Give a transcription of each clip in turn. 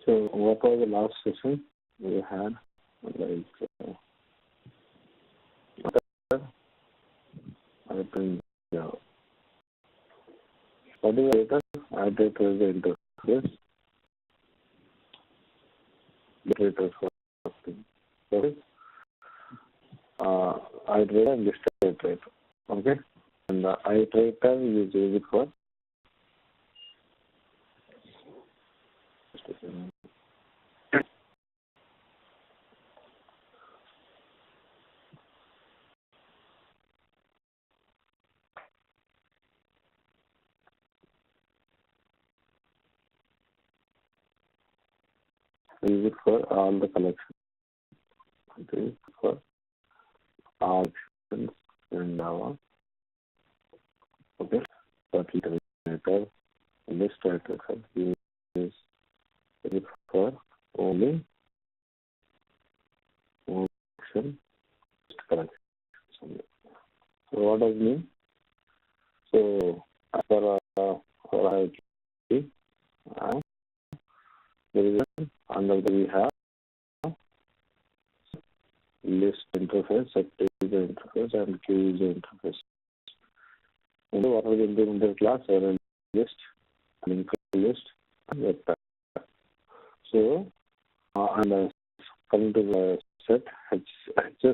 So what was the last session we had? Like, I think, yeah. What is the Iterator is the interface. Iterator for something. Okay. Iterator and this Iterator. Okay. And the Iterator you use it for all the collections. Okay. For all actions in Java. Okay. But Iterator and this Iterator is it for only action collection. So what does it mean? So for IT, there is under the we have list interface, set user interface, and queue user interface. And what are we in the class? Or a list, linked list, and vector. So and coming to the set,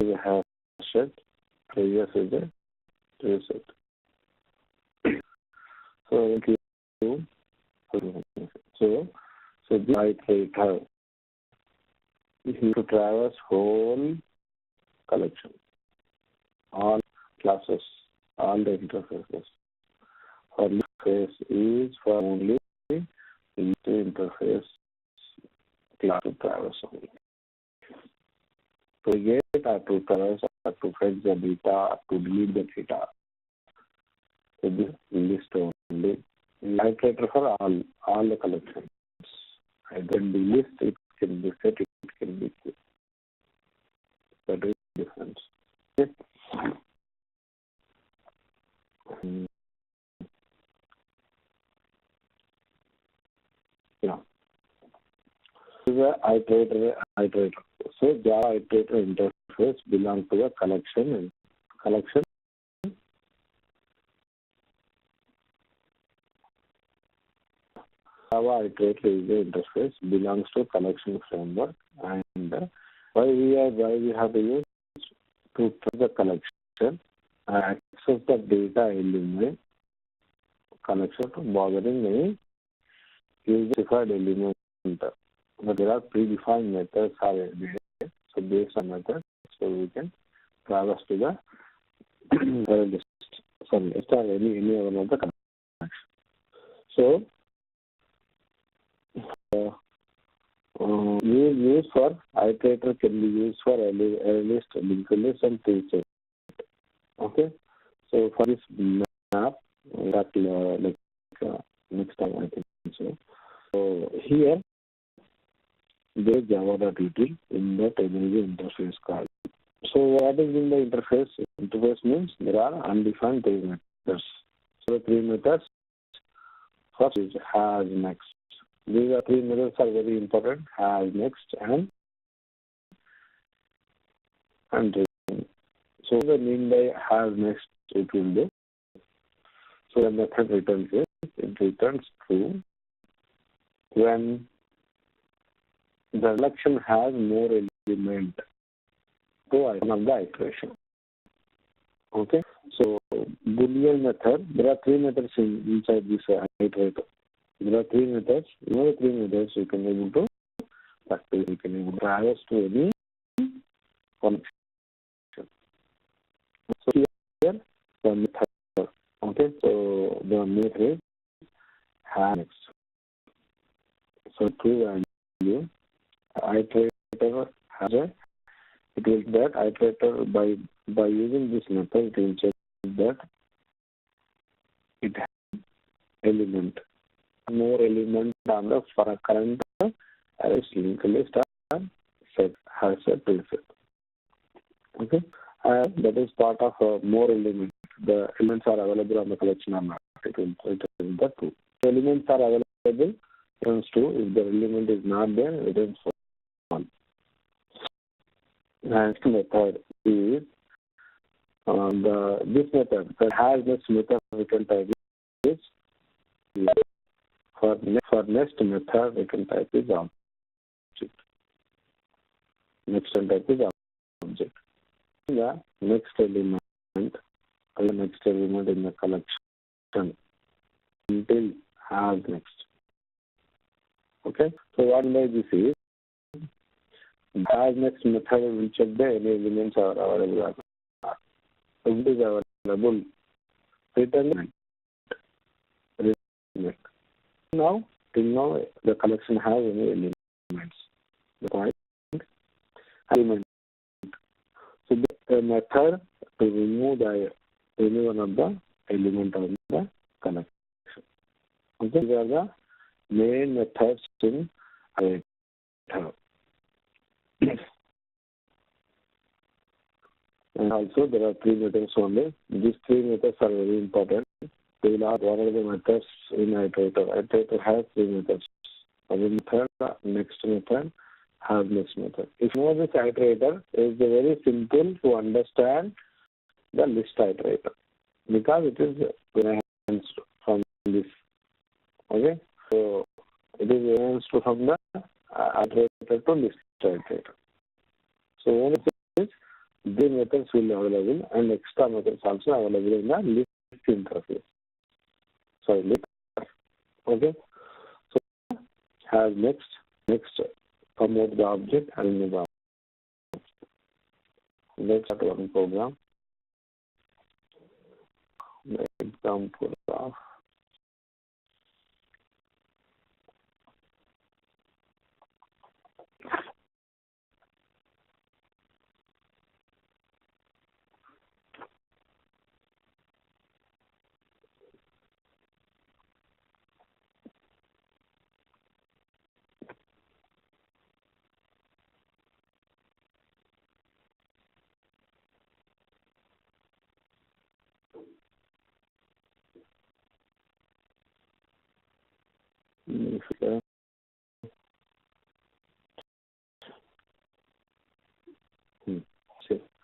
we have set, previous is a previous set. So so this Iterator is to traverse whole collection, all classes, all the interfaces. For interface is for only the interface class to traverse only. To get or to traverse or to fetch the data, to delete the data. So this list only. Iterator for all the collections. And then the list, it can be set, it can be queued. That is the difference. Okay. Yeah. This is the Iterator. So Java Iterator interface belongs to the collection. Java Iterator is the interface belongs to collection framework, and why we have to use to track the collection and access the data element collection to bothering any user-defined element. But there are predefined methods are there. So based on methods, so we can traverse to the list. Sorry, list or any other of the collection. So use for Iterator can be used for a list, linked list, and preset. Okay. So for this map, that next time I think so. So here there is java.util in that there is an interface called. So what is in the interface? Interface means there are undefined three methods. So the three methods first is has next. These are three methods are very important. Has next and return. So the mean by has next it will be. So the method returns is it returns true when the collection has more element to one of the iteration. Okay. So Boolean method, there are three methods inside this Iterator. There are three methods. You know the three methods you can able to practice. You can able to traverse to any connection. So here the method. Okay. So the method is has next. So true value Iterator has a it will that Iterator by using this method it will check that it has element. More element on the for current linked list and set has a preset. Okay, that is part of more element. The elements are available on the collection or not. It will the two. The elements are available returns true. If the element is not there, it returns false. Next method is this method that has next method we can type is for next method we can type is object. Next type is object. The next element in the collection until has next. Okay, so what like this is has next method will check the any elements are available. If it is available, return element. Now, till now the collection has any elements. The point element. So the method to remove any one of the element of the collection. Okay, these are the main methods in Iterator. And also there are 3 methods only. These 3 methods are very important. They will ask what are the methods in Iterator. Iterator has 3 methods. Every method, next method, has next method. If you know this Iterator, it is very simple to understand the list Iterator because it is enhanced from this. Okay, so it is enhanced from the Iterator to list Iterator. So one is these methods will be available and extra methods also available in the list interface. Sorry, list. Okay, so has next come out the object and remove the object. Let's start one program. The example of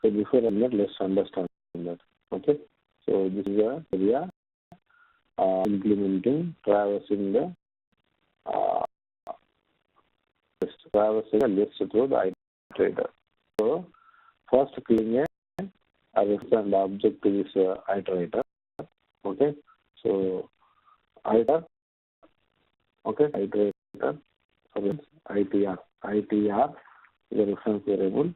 so before that, let's understand that. Okay, so this is a area implementing traversing the list through the Iterator. So first creating a reference object to this Iterator. Okay, so Iterator. Okay, Iterator. ITR the reference variable,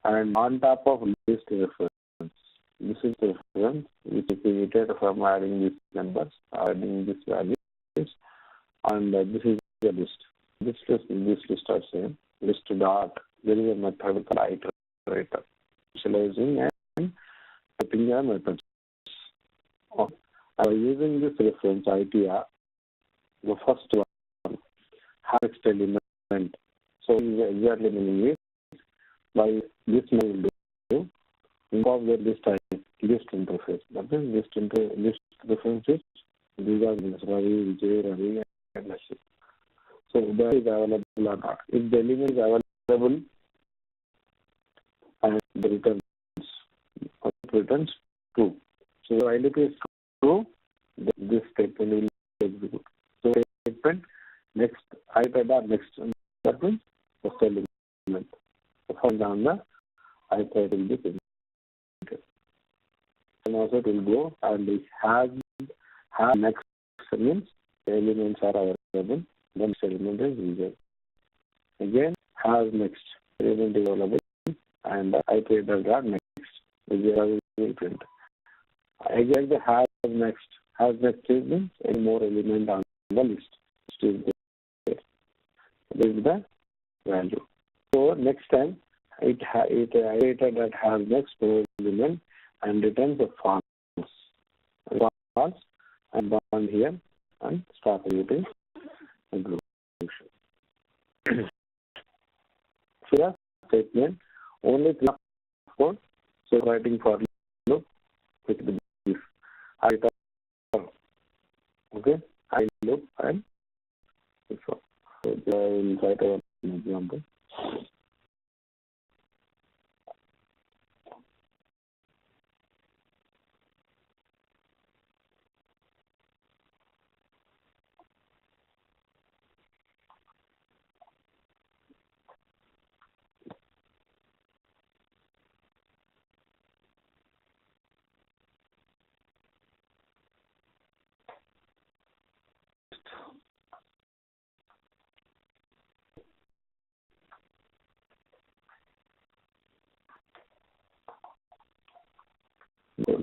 and on top of list reference, this is the reference which is created from adding these numbers, adding these values, and this is the list. This list are same. List dot. There is a method called Iterator, specializing and typing a method. Using this reference ITR, the first one has next element. So exactly meaning is by this we will do incorporate list interface. That is list references. These are Ravi, Vijay, Ravi, and Nashik. So that is available or not. If the element is available and the returns true. So while it is true, this statement will execute. So statement next Iterator next, that means first element. From down the Iterator will be executed. And also it will go and it has next means the elements are available, then element is used. Again has next element is available and Iterator got next, which will print. Again the has next means any more element on the list. Still there. This is the value. So next time it Iterator that has next element and returns a false and bond here and start using execution. So the statement only 3 code. So writing for loop with this I okay I loop and this one.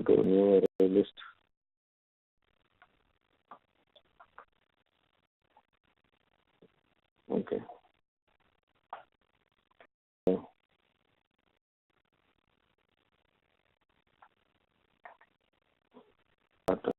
want to remove array list. Okay. So, okay.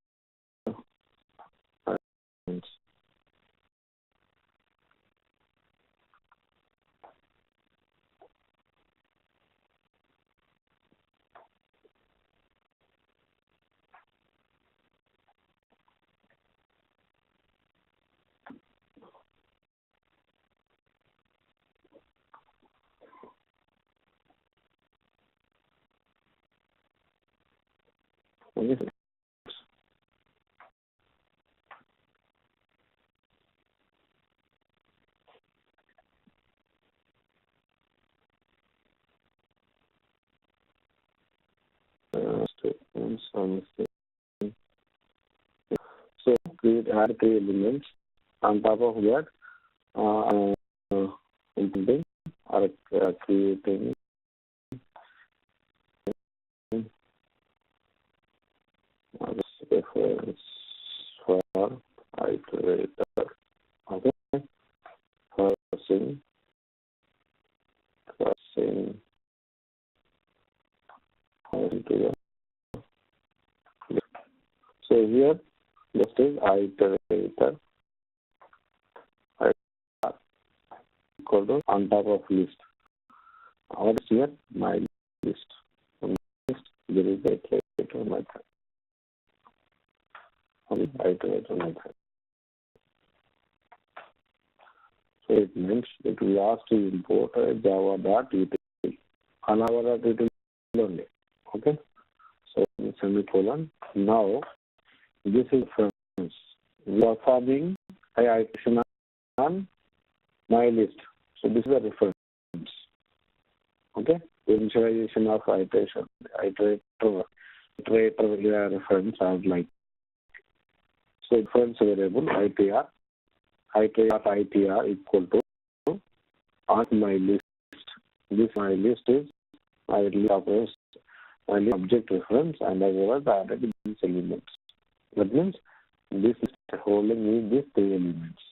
Statements on the same. So create add 3 elements. On top of that, implementing or creating reference for iterator. Okay, parsing. So here, this is iterator equal to on top of list. What is here? My list. On my list, there is the iterator method. Only iterator method. So it means that we ask to import a java.util on our util only. Okay. So semicolon. Now this is reference. We are forming a iteration on my list. So this is a reference. Okay. The initialization of iterator reference as like. So reference variable itr itr equal to on my list. This my list is idly operates only object reference and as well as added these elements. That means this is holding me these 3 elements.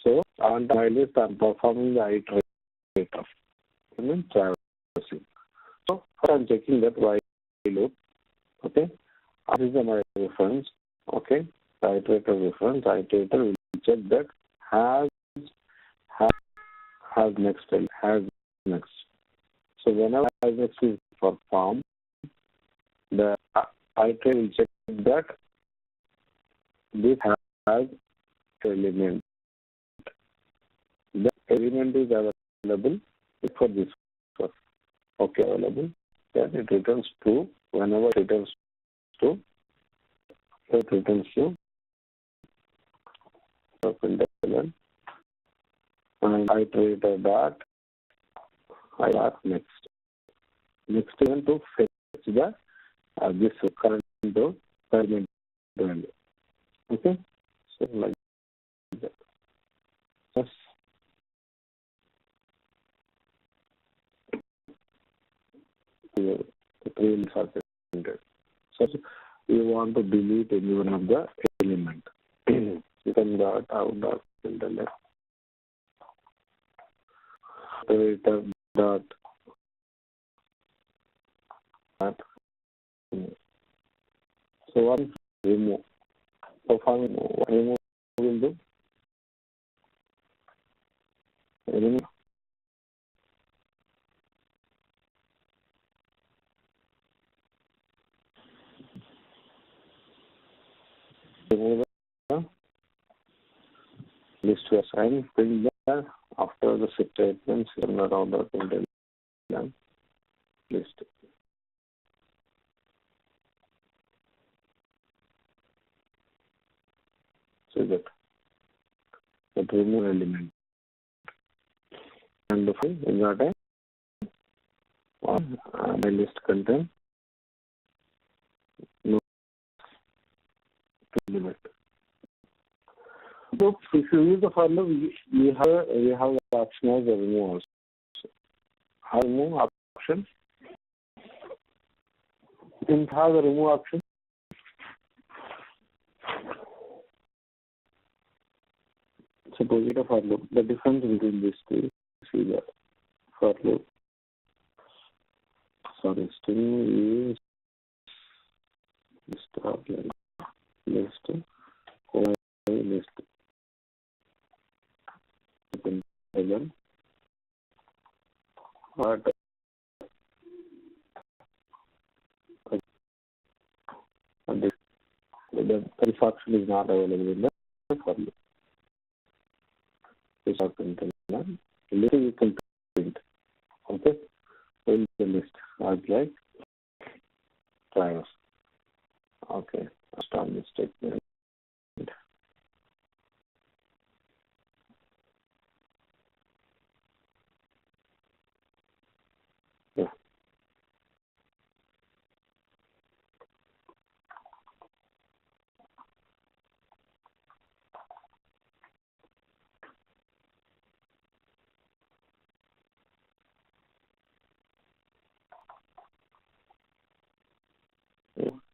So on my list I'm performing the iterator. That means traversing. So I'm checking that while loop. Okay. This is my reference. Okay. The iterator reference. Iterator will check that has next. So whenever has next is performed, the iterator will check that this has element. The element is available for this. Okay, available. Then it returns true. Whenever it returns true, it returns true. And iterator dot next. Next event to fetch the this current parent value. Okay, so like that. Yes. The trails are presented. So you want to delete any one of the element. You can dot out dot internet. Iterator dot. So what is remove? Performing what remove will do? Remove. Remove the list to assign. Print there after the statements in the order content list. So that remove element. And in that my list content no limit. So if you use the formula, we have the option as a remove also. How remove option? Didn't have the remove option. Suppose it a for loop. The difference between these two is that for loop. Sorry, string is list again. But the option is not available in the for loop. This option list you can print. Okay, in the list as like drivers. Okay, I'll start this statement. Yeah.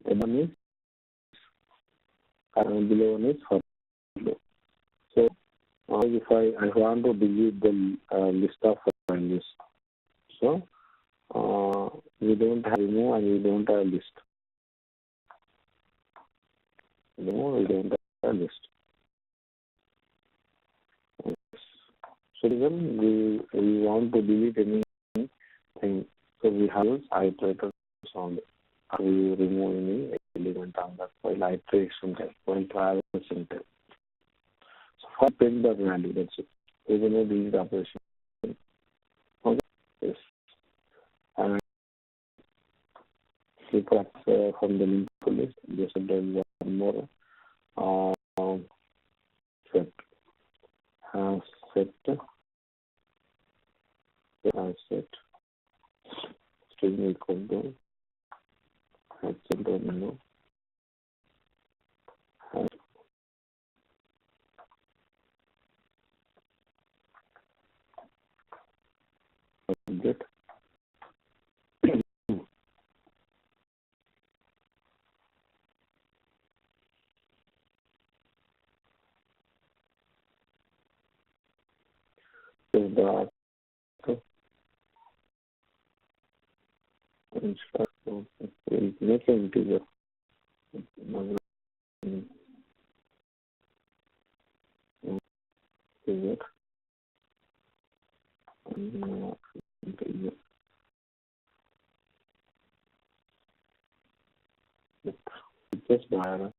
And one is below one is for loop. So if I want to delete the list of values, so we don't have remove and we don't have list. No, we don't have list. So then we want to delete anything. So we have iterator sound. We remove any element on that file iteration type, while traversing type. So for print the value, that's it. Even though delete operation. Okay. Yes. And keep up from the link list. Just then one more set. Set string equal to terminal object is the we'll make an integer. Integer. Integer. Just by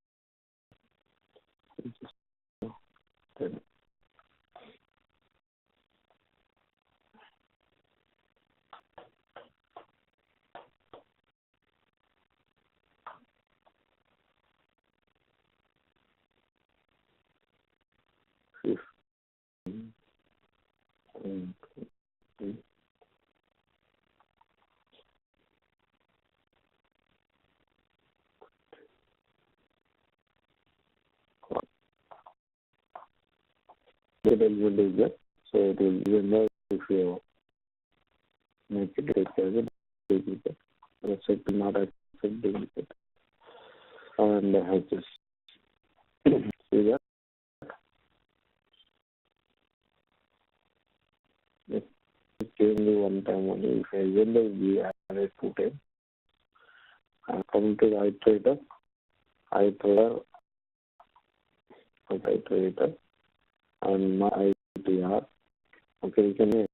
element is there. So it will even know if you make it take as a duplicate. The set will not accept duplicate. And I have just see that. It came me one time only. If I even though we added 2 times, I come to the iterator, and my ITR. Okay, you can make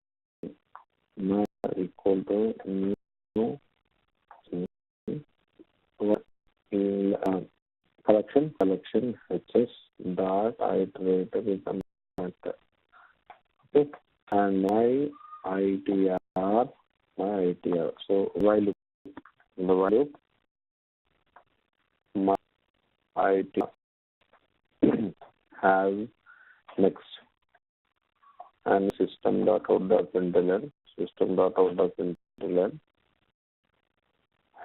my equal to new collection HS dot iterator is a matter. Okay, and my ITR. So while loop, in the while loop, my ITR has next and system.out.println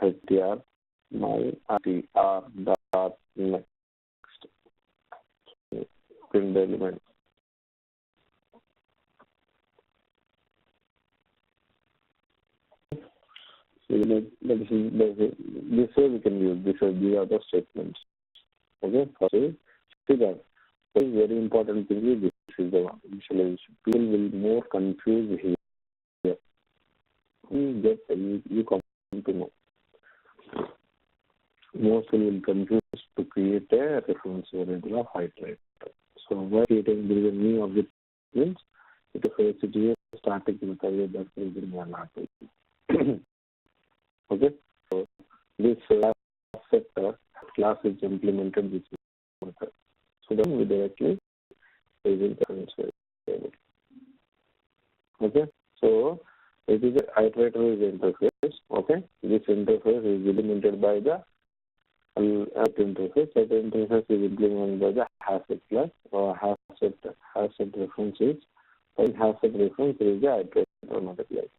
HTR my ITR dot next print the element. See This way we can use these are the statements. Okay, so see that. So very important thing is this is the one initialization. People will more confused here. You come to know. Most will confuse to create a reference variable of Iterator. So by creating there is a new object means it refers to a static method that will be one article. Okay, so this sector class is implemented this method. So then we directly use the reference variable. Okay, so it is a Iterator is interface. Okay, this interface is implemented by the interface. That interface is implemented by the hasset class or hasset references. And hasset reference is the Iterator method.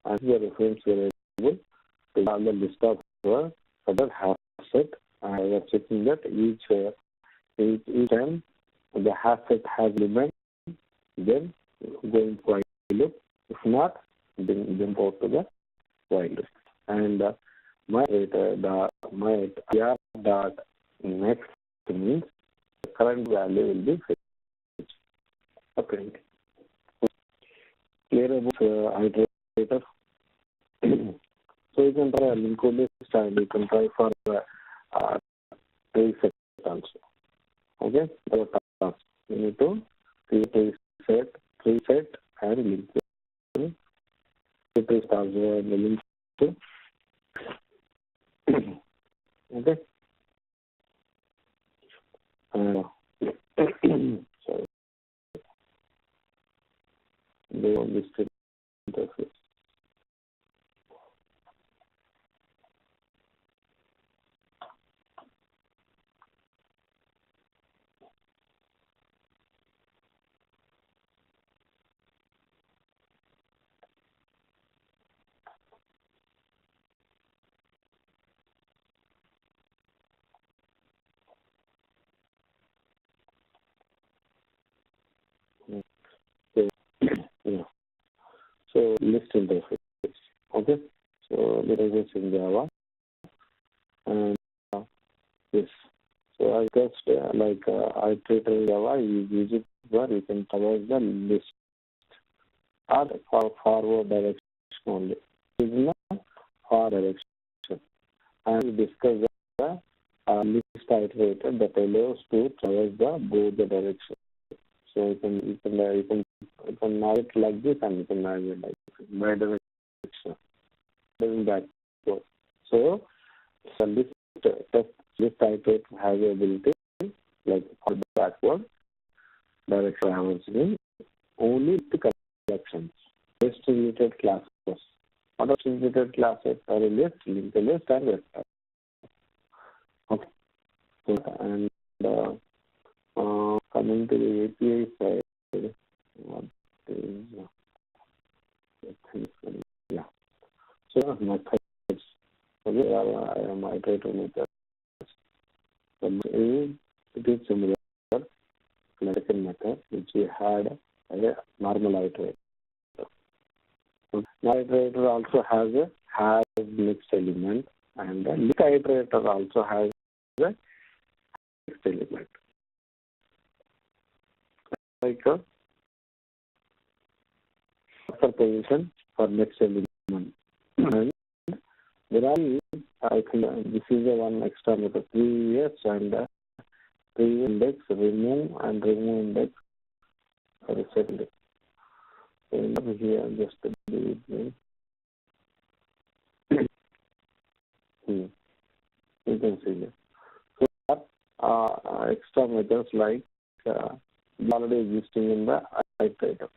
As the reference variable to on the list of other hasset, I was checking that each time the hasset has element, then going while loop. If not, then jump out to the while loop. And my IR dot next means the current value will be fetched. Okay. Clear about Iterator. So you can try a link list and you can try for preset also. Okay, you need to create preset and link. It is also the link to. Okay. Sorry. They want this interface. Yeah. So list interface. Okay. So let us just in Java and this. So I just Iterator Java, you use it where you can traverse the list or for forward direction only. This is not forward direction. And we discuss the list Iterator that allows to traverse the both the direction. So you can navigate like this and you can navigate like this by direction. Doing backward. So this Iterator has the ability like for backward direction traversing only the collections. Distributed classes. What are distributed classes? Are a list, linked list, and vector. Okay. So, and coming to the API side, what is yeah. So methods. Okay, I am Iterator methods. It is similar like a method which we had a normal Iterator. Iterator also has next element, and the list Iterator also has the next element. Like a position for next element. And there are, I think this is the one extra method, previous and previous index, remove and remove index for the set index. So here just do it. You can see here. So extra methods like already existing in the Iterator.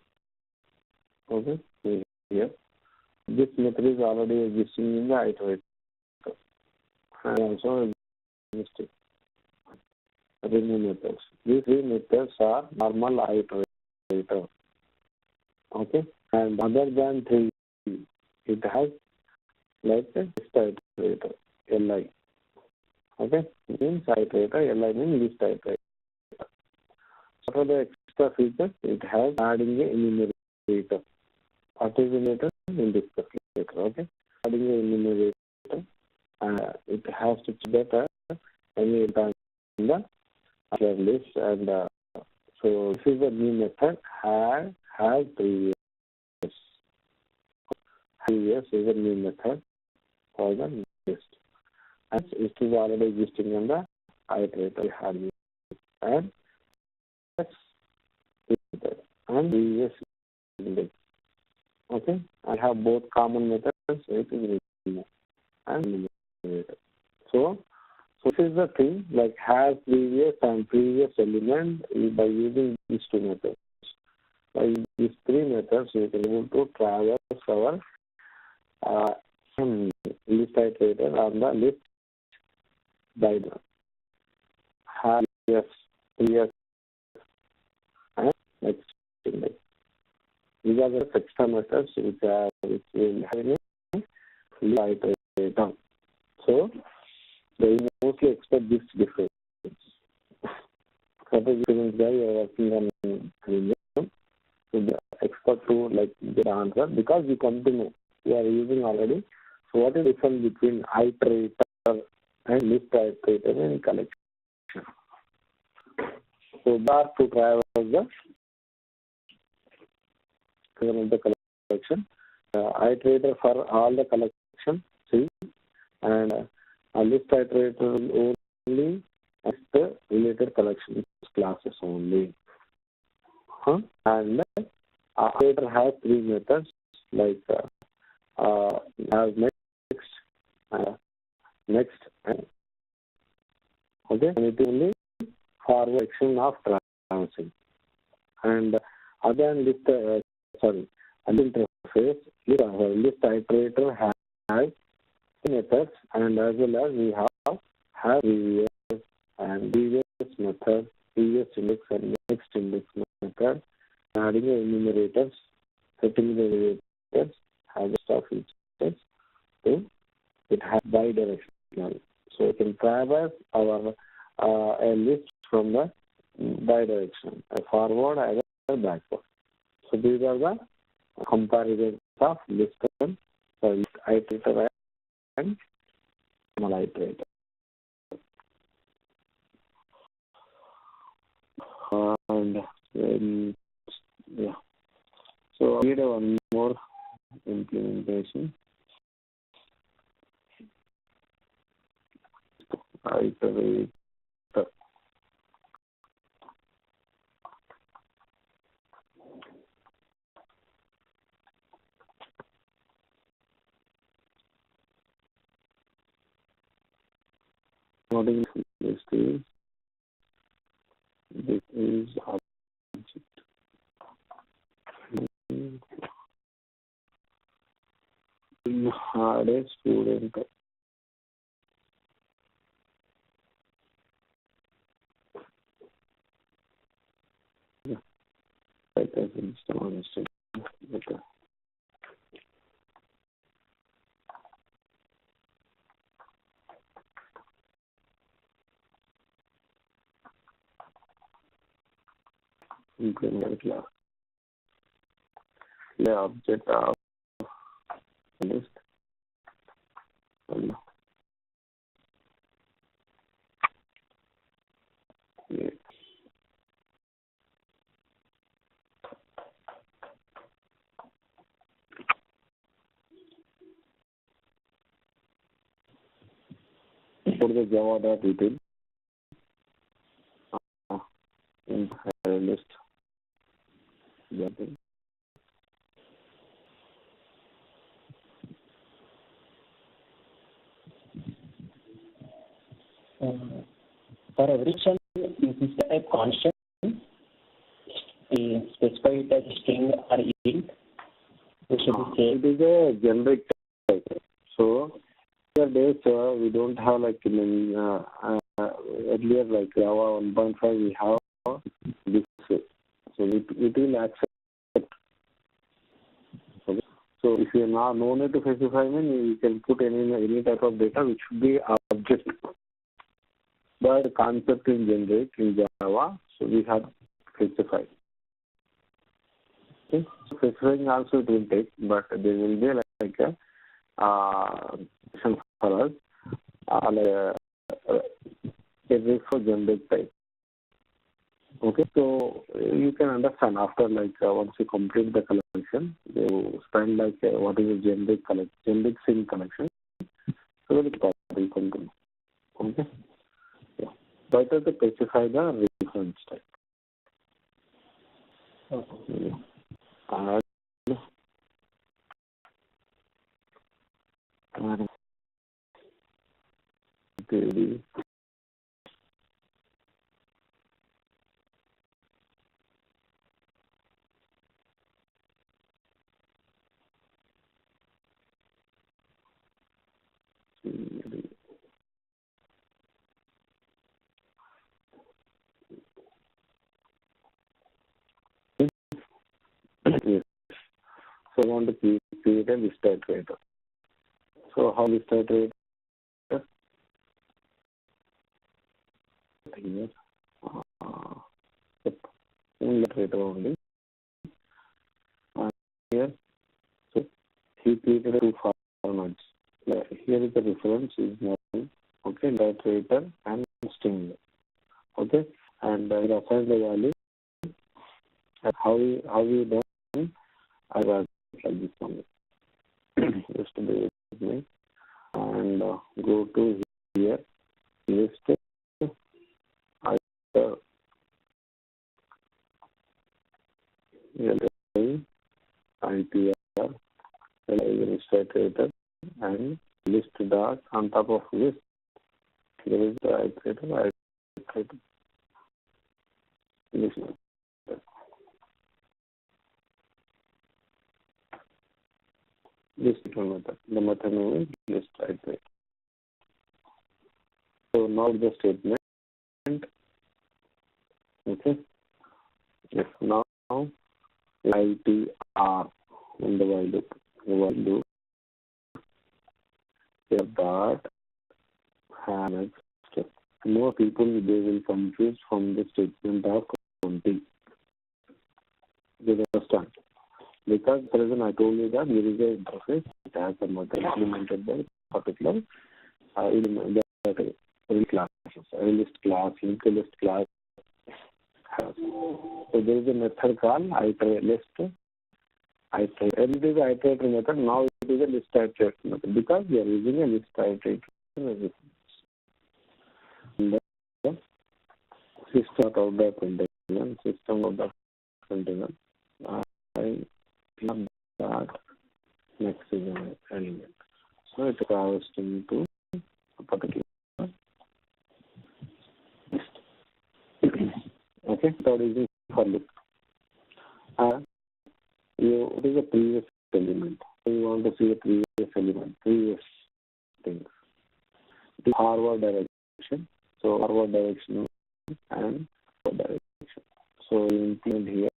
Okay, here. This method is already existing in the Iterator. And also existing. Remove methods. These three methods are normal Iterator. Okay, and other than three, it has like a list Iterator, LI. Okay, means Iterator, LI means list Iterator. So for the extra features, it has adding a enumerator. What is enumerator? In discuss iterator. Okay, adding an enumerator, it has to be better any time in the list, and so this is a new method. Has previous is a new method for the list, and it is already existing in the iterator we had used, and that's it. And previous index. Okay, I have both common methods. It is remove and enumerator. So this is the thing, like has previous and previous element by using these two methods. By these three methods, we can able to traverse our list iterator on the list diagram. Has previous and next index. These are the extra methods which will have in a list iterator. So they mostly expect this difference. Suppose you are working on Selenium, so they expect to like get the answer because you come to know you are using already. So what is the difference between iterator and list iterator in collection? So that to traverse the collection, iterator for all the collection, see, and a list iterator will only as the related collections classes only. And iterator has three methods like has next, and okay, and it only forward action of traversing. And other than list, interface, list iterator has methods, and as well as we have previous and previous method, previous index and next index method, adding the enumerators, setting the enumerators, have stuff features. So it has bidirectional. So it can traverse our a list from the bidirection, a forward and a backward. So these are the comparisons of list and iterator and normal iterator. And yeah, so I need one more implementation. Iterator. What is this? This is object. We had a student. Yeah, like as install okay. Implement class. The object of list. Yeah. Put the java.util in list. For every cell, is this a constant? Specify it as string or int? It is a generic type. So days we don't have like in earlier like Java 1.5 we have this. So it will accept. Okay. So if you are no need to specify, you can put any type of data which should be object. But the concept in generic in Java, so we have specified. Okay. So specifying also it will take, but there will be like a for us. It is for generic type. Okay, so you can understand after once you complete the collection, you spend what is a generic sim collection. So very you can do. Okay, yeah. Better to specify the reference type. Okay. Yes. So I want to create a list iterator. So how list iterator? Here, iterator only. Here, so he created two formats. Here is the reference is nothing. Okay, iterator and string. Okay, and it assigns the value. And how we done? I was like this one. Just to be with me, and go to here, list ITR, iterator, and list dot on top of list. There is the iterator, list. List method. The method name is list iterator. So now the statement. Okay. Yes. Now ITR in the while loop. That has more people they will confuse from the statement of 20. You understand? Because the reason I told you that there is an interface, it has a method implemented by particular classes, a list class, linked list class. So there is a method called list. And it is an iterator method. Now it is a list iterator method because we are using a list iterator reference. And the system of the container, I plug that next element. So it travels into a particular list. Okay, so it is for loop. It is a previous element. So you want to see a previous element, previous things. The forward direction. So forward direction and forward direction. So you implement here.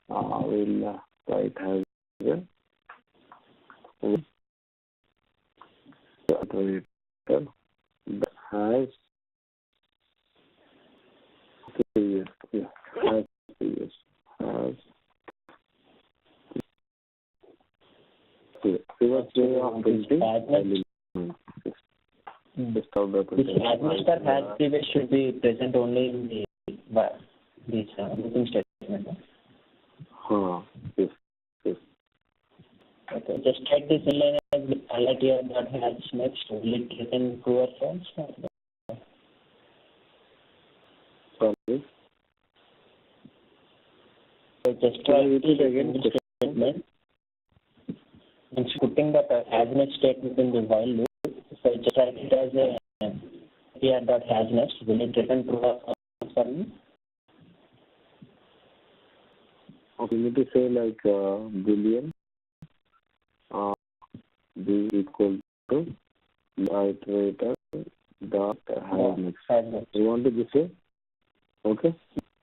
We'll write as the iterator that has previous. Yeah, has previous. Has previous way of printing element. This administrator has previous should be present only in this looping statement. Yes. Okay, just type this in line as highlight here that has next. Will it return true or false? Sorry. So just try it again. Statement. It's putting that has next statement in the while loop. So just write it as a here dot has next. Will it return true or false for me? Okay, you need to say boolean b equal to iterator dot has next. You want to just say? Okay.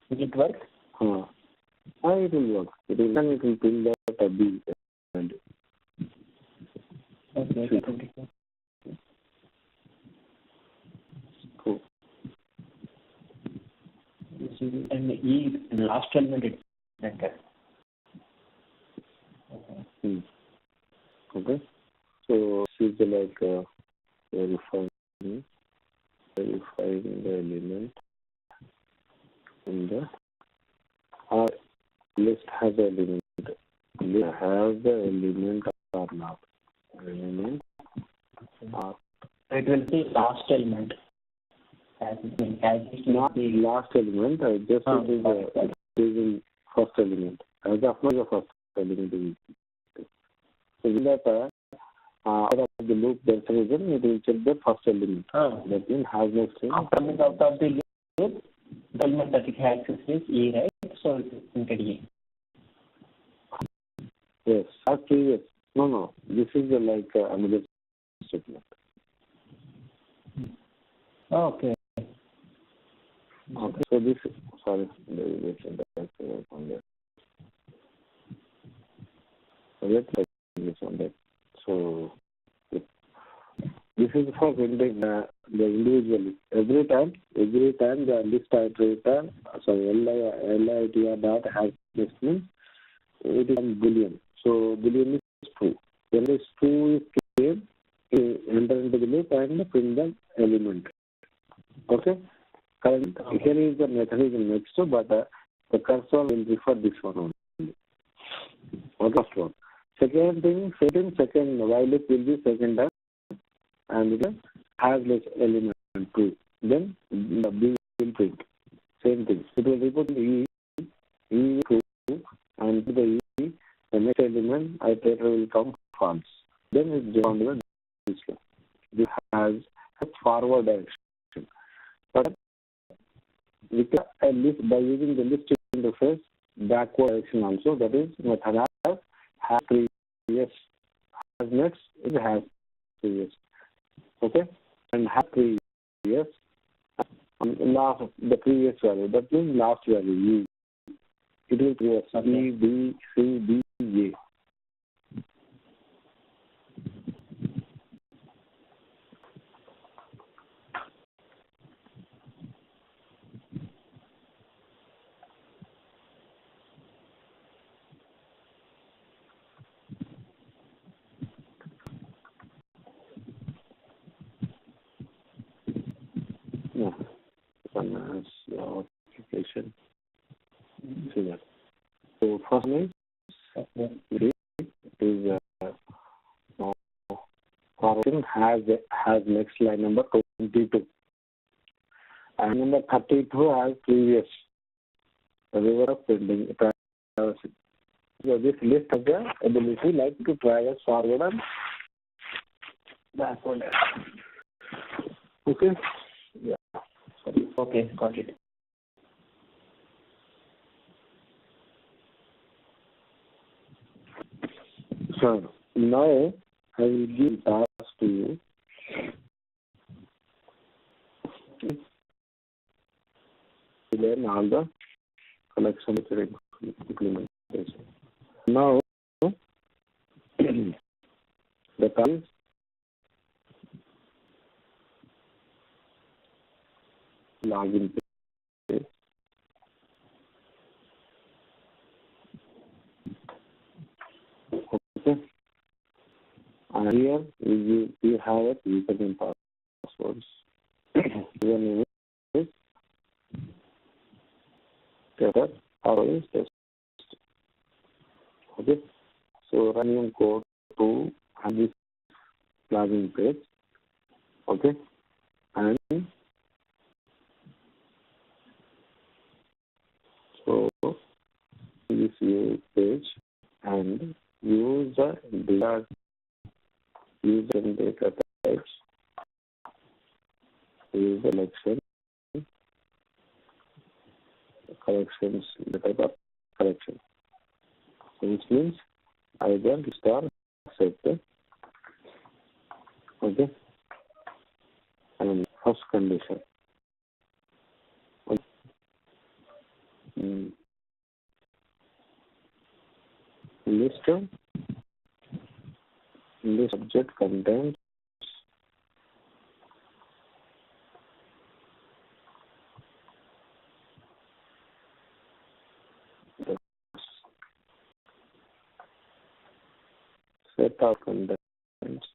Will it work? It will work. It will print that b value. Okay. Cool. And the last element is enter. Okay. verifying the element in the list has the element. List has the element or not. Element or It will be last element. As not the last element. Just it is in first element. As of now, the first element is. So in that out of the loop, there's a reason it will check the first element. That means has no string. Coming out of the loop, the element that it has is E, right? So it is printed E. Yes, as previous. No. This is like another statement. Okay. Okay. So this is sorry. Derivation that on there. So let's like this on that. So this is for printing the individually. Every time the list iterator, so litr dot has this means it is boolean. So boolean is true. When this true is came, enter into the loop and print the element. Okay. Current here is the method is next, but the cursor will refer this one only. Okay, first one. Second thing, second while loop will be second time, and it has less element 2. Then the B will print. Same thing. It will report the E 2, and to the E, the next element iterator will come false. Then it jump on to this one. This has a forward direction. But we can list by using the list interface backward direction also. That is method has previous, has next, it has previous. Okay, and have previous last the previous value. That means last value U. It will be E B C D A. Yeah, some application. See that. So first one is function has next line number 22, and number 32 has previous. The river of printing traversing. So this list has the ability like to traverse forward and backward. Okay. Yeah. Sorry. Okay, got it. So now I will give task to you. To learn all the collection implementation. Now the column login page. Okay. And here we have a username passwords. Username is Twitter or is test. Okay. So run your code to have this login page. Okay. And so this page and use the data types. Use the collections, the type of collection. So which means either star set. Okay. And first condition. Okay. List subject contains the set of contents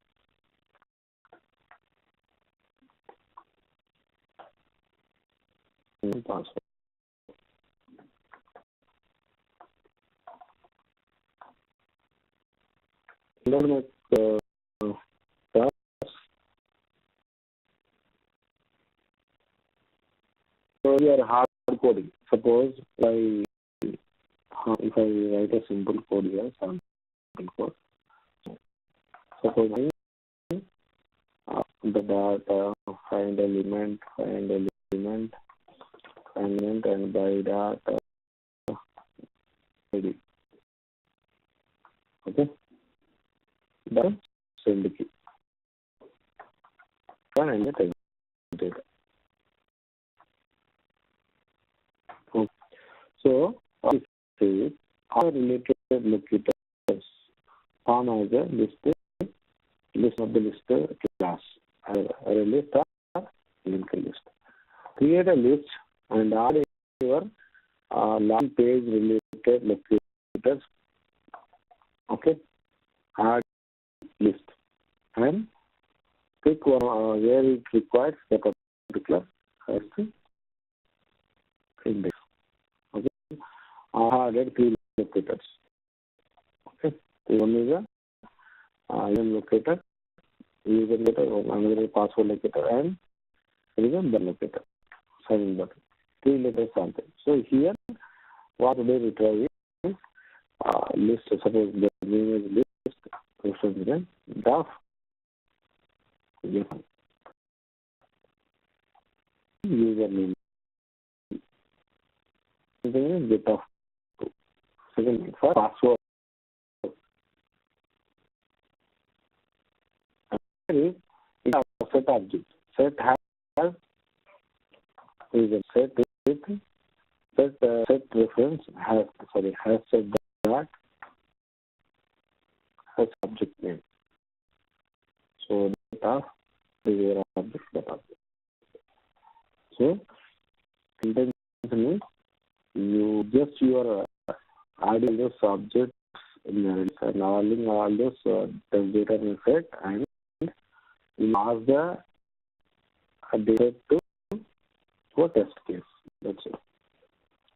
password. Then so we are hard coding. Suppose if I write a simple code here, sample code. Suppose the data find element, and by data ID. Okay. That's send the key. And the time data. Okay. So what is all related locators form as a list of the list class. A list or linked list. Create a list and add your long page related locators. Okay. Add list and pick one where it requires the particular index. Okay. I added 3 locators. Okay. One is a IAM locator, user locator, another password locator, and there is a button locator, sign button. 3 letters something. So here, what they retrieve is list. Suppose the name is list, then daf. Username. Then get of. Second for password. It is a set object. Set has is a set with set reference has set that has object name. So data is your object data. So intention is you just your adding those objects and allowing all those data in set and you ask the data to a test case. That's it.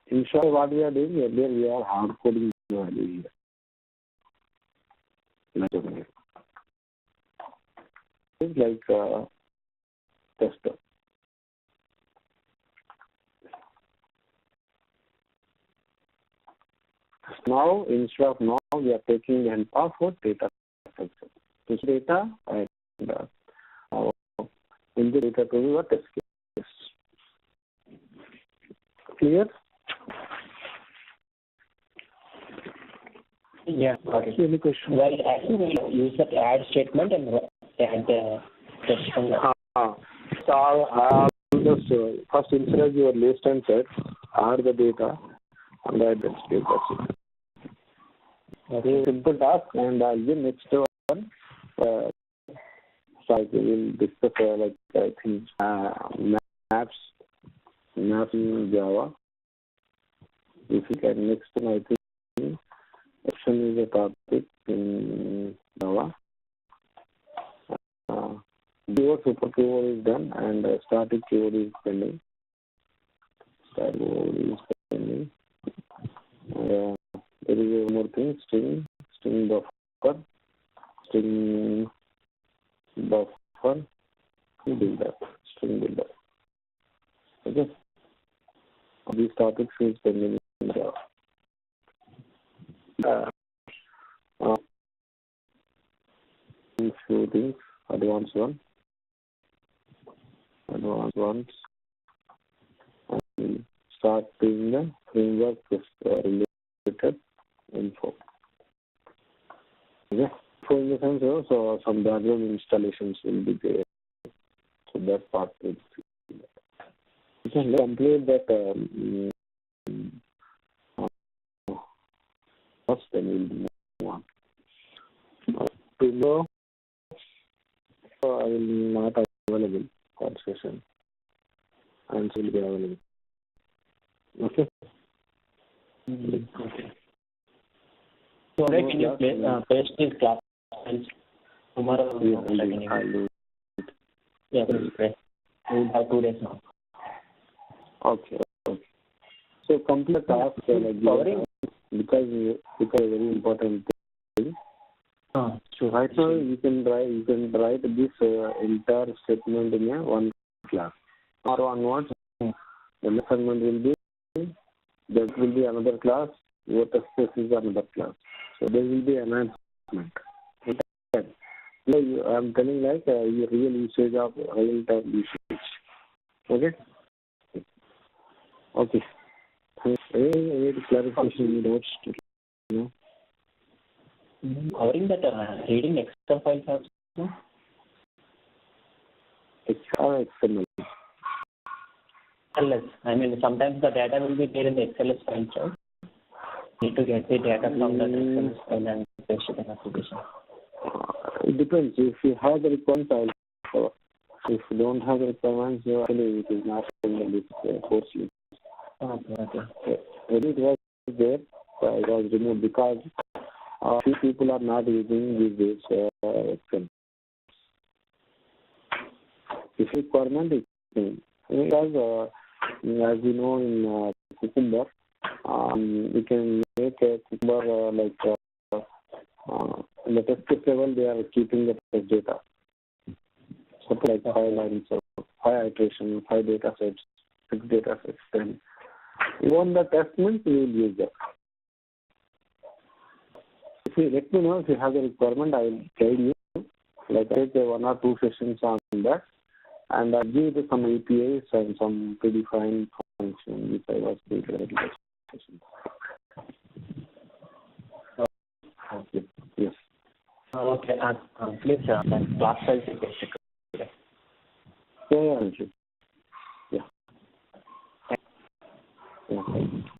In short, what we are doing earlier, we are hard coding value here. It's like a tester. Now, instead of now, we are taking the help of data structure. This data and in the data to a test case. Clear? Yeah. Okay. Any question? Well, actually, we use that add statement and test function. So, just first insert your list and set, add the data, and add the state. That's it. Okay. Simple task, and the next one. So we will discuss I think maps in Java. If you can next one, I think action is a topic in Java. Keyword super keyword is done and static keyword is pending. Static keyword is pending. There is one more thing, string buffer, builder, string builder. Okay. These topics is pending in Java. Few things, advanced ones, and start doing the framework related info. Okay. So in the sense, so some background installations will be there. So that part is you can complete that first, then we'll move on. Tomorrow, I will not available for session. And will be available. Okay. Okay. So, can you paste this class files tomorrow? I'll do it. Yeah, please. We'll have 2 days now. Okay. Okay. So complete the task Covering. because very important thing. Sure. Right now you can write this entire statement in a one class. Or onwards, the next segment will be there will be another class. Your test case is another class. So there will be enhancement. Okay. I'm telling your real usage of real time usage. Okay. Okay. Any clarification you know? Covering that reading Excel files also? XML. LS. I mean, sometimes the data will be there in the XLS file, right? Need to get the data from the XLS file and paste it in application. It depends. If you have the requirements, I'll cover. If you don't have the requirements, actually it is not in this course. Okay. When it was there, it was removed because few people are not using these days Excel. If requirement is same. Because as you know in Cucumber, we can make a Cucumber in the test case level they are keeping the test data. So like 5 lines, 5 iterations, 5 data sets, 6 data sets, then even the test means we will use that. If you let me know if you have the requirement, I will guide you. Like I take 1 or 2 sessions on that, and I'll give you some APIs and some predefined functions which I was created in the session. Okay. Yes. Okay. Please, class size is basic. Yeah,